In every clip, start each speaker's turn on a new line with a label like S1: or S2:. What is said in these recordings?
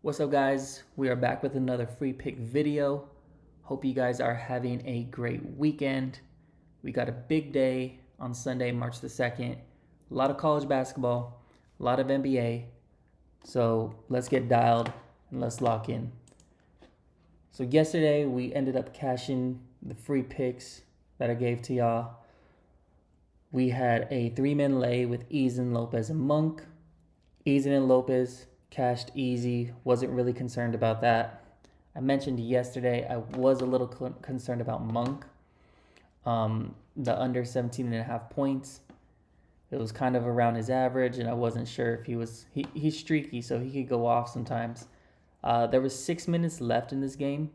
S1: What's up, guys? We are back with another free pick video. Hope you guys are having a great weekend. We got a big day on Sunday, March the 2nd. A lot of college basketball, a lot of NBA. So let's get dialed and let's lock in. So yesterday we ended up cashing the free picks that I gave to y'all. We had a 3-man lay with Eason, Lopez, and Monk. Eason and Lopez cashed easy. Wasn't really concerned about that. I mentioned yesterday I was a little concerned about Monk. The under 17.5 points. It was kind of around his average, and I wasn't sure if he's streaky, so he could go off sometimes. There was 6 minutes left in this game,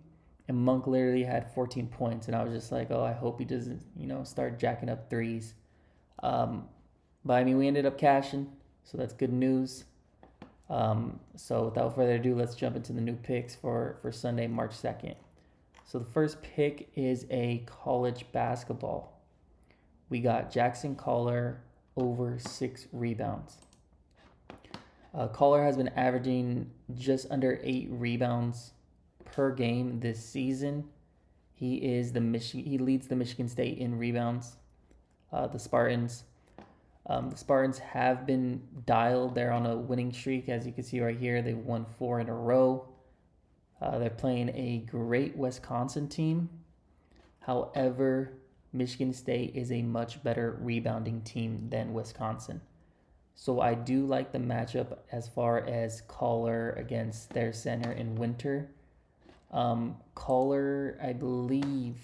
S1: and Monk literally had 14 points, and I was just like, oh, I hope he doesn't, start jacking up threes. But I mean, we ended up cashing, so that's good news. So without further ado, let's jump into the new picks for Sunday, March 2nd. So the first pick is a college basketball. We got Jackson Collar over 6 rebounds. Collar has been averaging just under 8 rebounds per game this season. He leads the Michigan State in rebounds. The Spartans have been dialed. They're on a winning streak, as you can see right here. They've won 4 in a row. They're playing a great Wisconsin team. However, Michigan State is a much better rebounding team than Wisconsin. So I do like the matchup as far as Collar against their center in Winter. Collar, I believe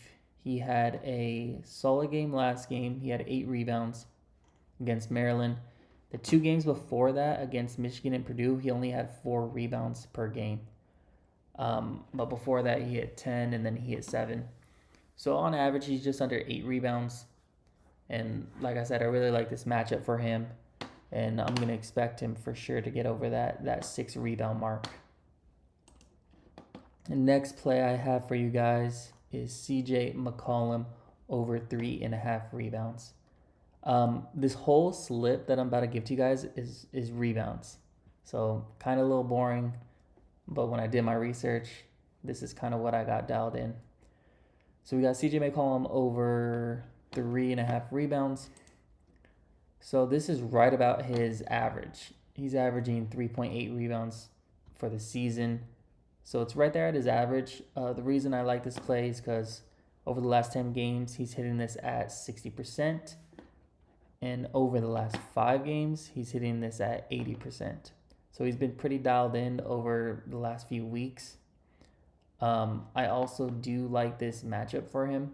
S1: he had a solid game last game. He had 8 rebounds against Maryland. The 2 games before that against Michigan and Purdue, he only had 4 rebounds per game. But before that, he hit 10 and then he hit 7. So on average, he's just under 8 rebounds. And like I said, I really like this matchup for him. And I'm going to expect him for sure to get over that 6 rebound mark. The next play I have for you guys is CJ McCollum over 3.5 rebounds. This whole slip that I'm about to give to you guys is rebounds. So kind of a little boring, but when I did my research, this is kind of what I got dialed in. So we got CJ McCollum over 3.5 rebounds. So this is right about his average. He's averaging 3.8 rebounds for the season. So it's right there at his average. The reason I like this play is because over the last 10 games, he's hitting this at 60%. And over the last 5 games, he's hitting this at 80%. So he's been pretty dialed in over the last few weeks. I also do like this matchup for him.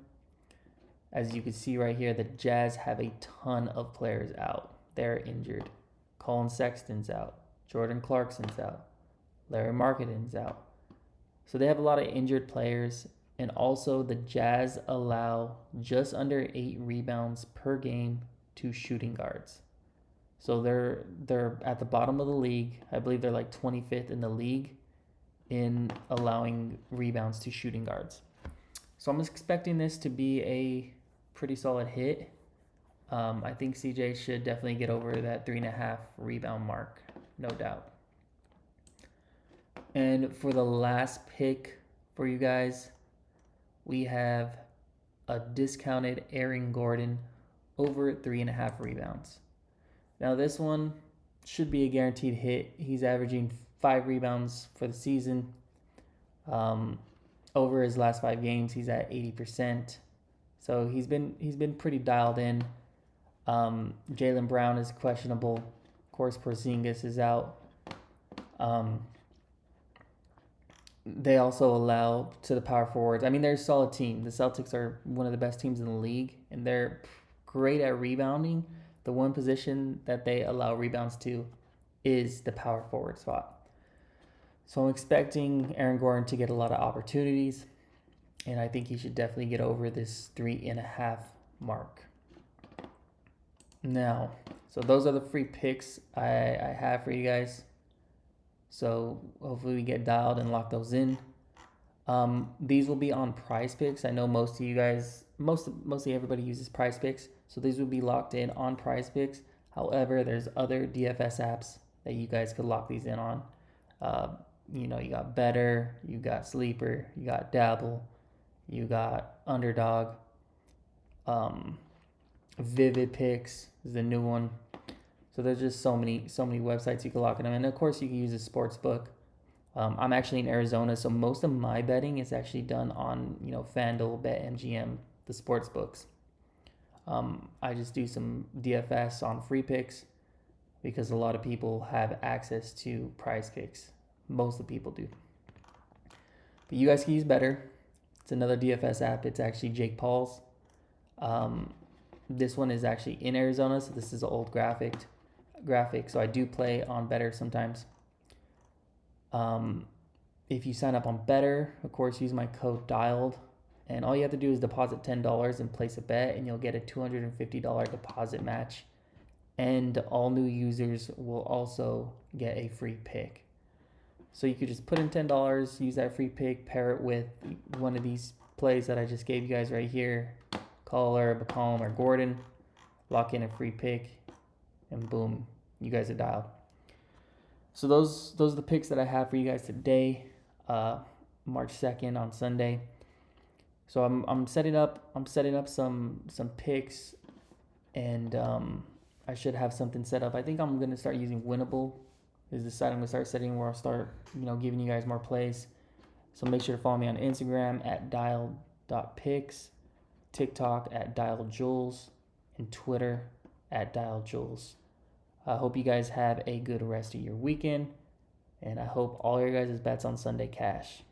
S1: As you can see right here, the Jazz have a ton of players out. They're injured. Colin Sexton's out. Jordan Clarkson's out. Larry Marketing's out. So they have a lot of injured players. And also the Jazz allow just under 8 rebounds per game to shooting guards. So they're at the bottom of the league. I believe they're like 25th in the league in allowing rebounds to shooting guards. So I'm expecting this to be a pretty solid hit. I think CJ should definitely get over that 3.5 rebound mark, no doubt. And for the last pick for you guys, we have a discounted Aaron Gordon over 3.5 rebounds. Now this one should be a guaranteed hit. He's averaging 5 rebounds for the season. Over his last 5 games, he's at 80%. So he's been pretty dialed in. Jaylen Brown is questionable. Of course, Porzingis is out. They also allow to the power forwards. I mean, they're a solid team. The Celtics are one of the best teams in the league, and they're great at rebounding. The one position that they allow rebounds to is the power forward spot. So I'm expecting Aaron Gordon to get a lot of opportunities, and I think he should definitely get over this 3.5 mark. Now, so those are the free picks I have for you guys. So hopefully we get dialed and lock those in. These will be on Prizepicks. I know most of you guys, mostly everybody uses Prizepicks, so these will be locked in on Prizepicks. However, there's other DFS apps that you guys could lock these in on. You know, you got Better, you got Sleeper, you got Dabble, you got Underdog. Vivid Picks is the new one. So there's just so many websites you can lock in, and of course you can use a sports book. I'm actually in Arizona, so most of my betting is actually done on FanDuel, BetMGM, the sports books. I just do some DFS on free picks because a lot of people have access to Prizepicks. Most of the people do. But you guys can use Better. It's another DFS app. It's actually Jake Paul's. This one is actually in Arizona, so this is an old graphic. So I do play on Better sometimes. If you sign up on Better, of course, use my code DIALED. And all you have to do is deposit $10 and place a bet, and you'll get a $250 deposit match. And all new users will also get a free pick. So you could just put in $10, use that free pick, pair it with one of these plays that I just gave you guys right here. Collar, McCollum, or Gordon. Lock in a free pick, and boom, you guys are dialed. So those are the picks that I have for you guys today, March 2nd on Sunday. So I'm setting up some picks, and I should have something set up. I think I'm gonna start using Winnable. Is the site I'm gonna start setting where I'll start giving you guys more plays. So make sure to follow me on Instagram at dial.picks, TikTok at dialjules, and Twitter at dialjules. I hope you guys have a good rest of your weekend, and I hope all your guys' bets on Sunday cash.